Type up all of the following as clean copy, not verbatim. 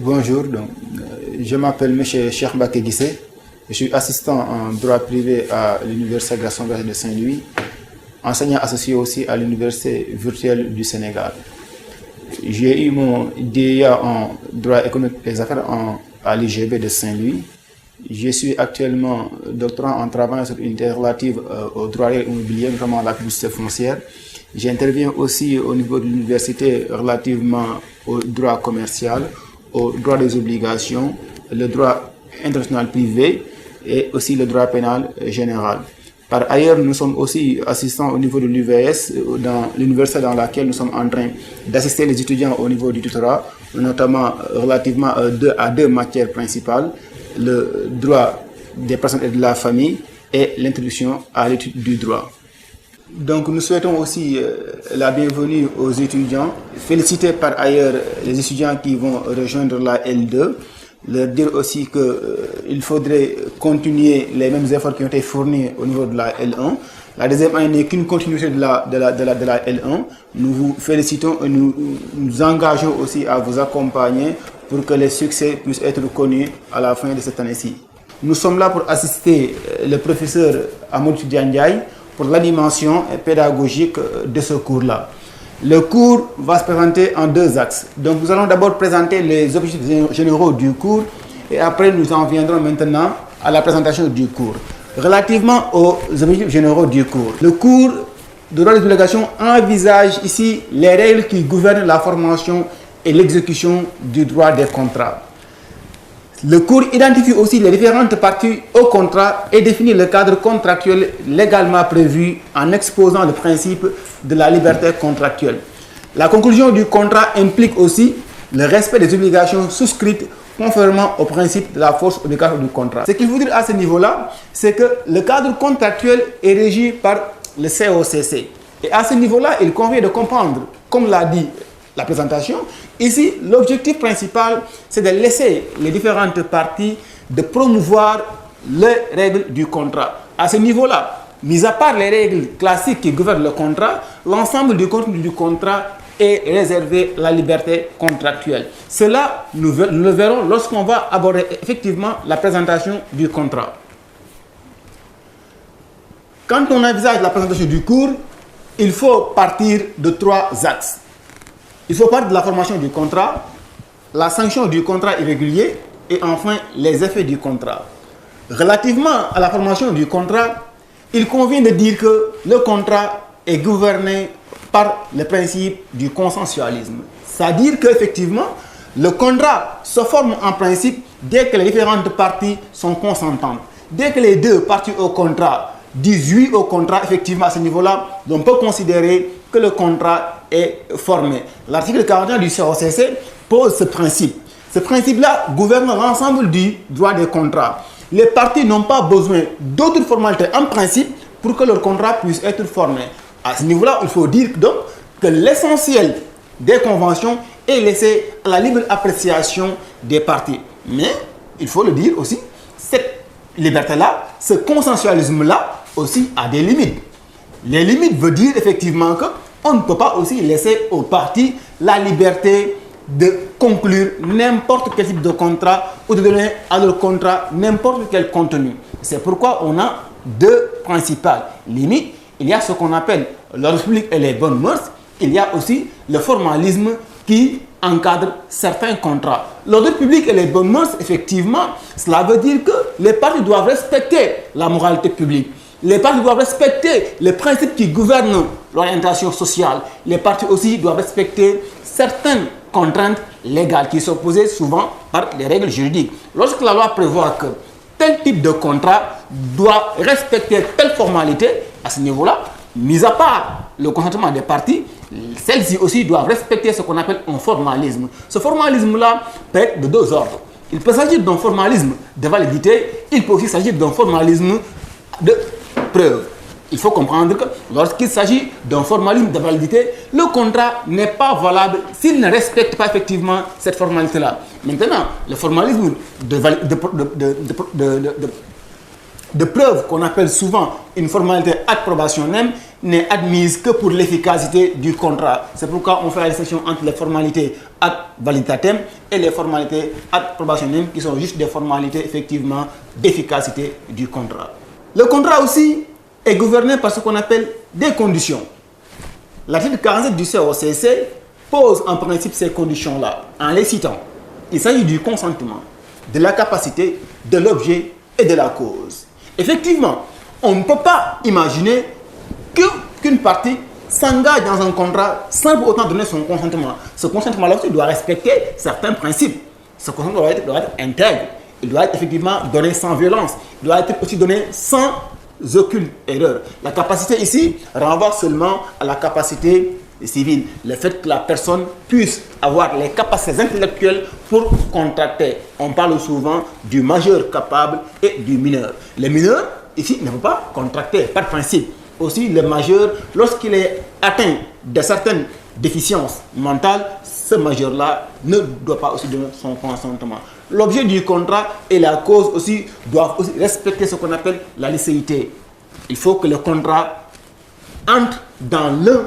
Bonjour, je m'appelle M. Cheikh Mbacké Guissé. Je suis assistant en droit privé à l'Université Gaston Berger de Saint-Louis, enseignant associé aussi à l'Université virtuelle du Sénégal. J'ai eu mon DEA en droit économique et des affaires à l'IGB de Saint-Louis. Je suis actuellement doctorant en travaillant sur une idée relative au droit immobilier, notamment à la publicité foncière. J'interviens aussi au niveau de l'université relativement au droit commercial, au droit des obligations, le droit international privé et aussi le droit pénal général. Par ailleurs, nous sommes aussi assistants au niveau de l'UVS, dans l'université dans laquelle nous sommes en train d'assister les étudiants au niveau du tutorat, notamment relativement à deux matières principales, le droit des personnes et de la famille et l'introduction à l'étude du droit. Donc nous souhaitons aussi la bienvenue aux étudiants, féliciter par ailleurs les étudiants qui vont rejoindre la L2, leur dire aussi qu'il faudrait continuer les mêmes efforts qui ont été fournis au niveau de la L1. La deuxième année n'est qu'une continuité de la L1. Nous vous félicitons et nous nous engageons aussi à vous accompagner pour que les succès puissent être connus à la fin de cette année-ci. Nous sommes là pour assister le professeur Amadou Diandiaye pour l'animation pédagogique de ce cours-là. Le cours va se présenter en deux axes. Donc nous allons d'abord présenter les objectifs généraux du cours et après nous en viendrons maintenant à la présentation du cours. Relativement aux objectifs généraux du cours, le cours de droit des obligations envisage ici les règles qui gouvernent la formation et l'exécution du droit des contrats. Le cours identifie aussi les différentes parties au contrat et définit le cadre contractuel légalement prévu en exposant le principe de la liberté contractuelle. La conclusion du contrat implique aussi le respect des obligations souscrites conformément au principe de la force obligatoire du contrat. Ce qu'il faut dire à ce niveau-là, c'est que le cadre contractuel est régi par le COCC. Et à ce niveau-là, il convient de comprendre, comme l'a dit la présentation, ici, l'objectif principal, c'est de laisser les différentes parties de promouvoir les règles du contrat. À ce niveau-là, mis à part les règles classiques qui gouvernent le contrat, l'ensemble du contenu du contrat est réservé à la liberté contractuelle. Cela, nous le verrons lorsqu'on va aborder effectivement la présentation du contrat. Quand on envisage la présentation du cours, il faut partir de trois axes. Il faut parler de la formation du contrat, la sanction du contrat irrégulier et enfin les effets du contrat. Relativement à la formation du contrat, il convient de dire que le contrat est gouverné par le principe du consensualisme. C'est-à-dire qu'effectivement, le contrat se forme en principe dès que les différentes parties sont consentantes. Dès que les deux parties au contrat disent oui au contrat, effectivement à ce niveau-là, on peut considérer que le contrat est formé. L'article 41 du COCC pose ce principe. Ce principe-là gouverne l'ensemble du droit des contrats. Les parties n'ont pas besoin d'autres formalités en principe pour que leur contrat puisse être formé. À ce niveau-là, il faut dire donc que l'essentiel des conventions est laissé à la libre appréciation des parties. Mais, il faut le dire aussi, cette liberté-là, ce consensualisme-là aussi a des limites. Les limites veut dire effectivement qu'on ne peut pas aussi laisser aux parties la liberté de conclure n'importe quel type de contrat ou de donner à leur contrat n'importe quel contenu. C'est pourquoi on a deux principales limites. Il y a ce qu'on appelle l'ordre public et les bonnes mœurs. Il y a aussi le formalisme qui encadre certains contrats. L'ordre public et les bonnes mœurs, effectivement, cela veut dire que les parties doivent respecter la moralité publique. Les parties doivent respecter les principes qui gouvernent l'orientation sociale. Les parties aussi doivent respecter certaines contraintes légales qui sont posées souvent par les règles juridiques. Lorsque la loi prévoit que tel type de contrat doit respecter telle formalité, à ce niveau-là, mis à part le consentement des parties, celles-ci aussi doivent respecter ce qu'on appelle un formalisme. Ce formalisme-là peut être de deux ordres. Il peut s'agir d'un formalisme de validité, il peut aussi s'agir d'un formalisme de preuve. Il faut comprendre que lorsqu'il s'agit d'un formalisme de validité, le contrat n'est pas valable s'il ne respecte pas effectivement cette formalité-là. Maintenant, le formalisme de preuve qu'on appelle souvent une formalité ad probationem n'est admise que pour l'efficacité du contrat. C'est pourquoi on fait la distinction entre les formalités ad validitatem et les formalités ad probationem qui sont juste des formalités effectivement d'efficacité du contrat. Le contrat aussi est gouverné par ce qu'on appelle des conditions. L'article 47 du COCC pose en principe ces conditions-là en les citant. Il s'agit du consentement, de la capacité, de l'objet et de la cause. Effectivement, on ne peut pas imaginer qu'une partie s'engage dans un contrat sans pour autant donner son consentement. Ce consentement-là aussi doit respecter certains principes. Ce consentement doit être intègre. Il doit être effectivement donné sans violence. Il doit être aussi donné sans aucune erreur. La capacité ici renvoie seulement à la capacité civile. Le fait que la personne puisse avoir les capacités intellectuelles pour contracter. On parle souvent du majeur capable et du mineur. Le mineur, ici, ne peut pas contracter, par principe. Aussi, le majeur, lorsqu'il est atteint de certaines déficiences mentales, ce majeur-là ne doit pas aussi donner son consentement. L'objet du contrat et la cause aussi doivent aussi respecter ce qu'on appelle la licéité. Il faut que le contrat entre dans l'un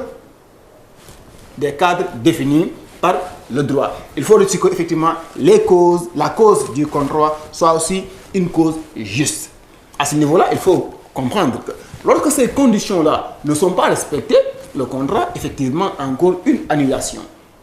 des cadres définis par le droit. Il faut aussi qu'effectivement la cause du contrat soit aussi une cause juste. À ce niveau-là, il faut comprendre que lorsque ces conditions-là ne sont pas respectées, le contrat effectivement encourt une annulation.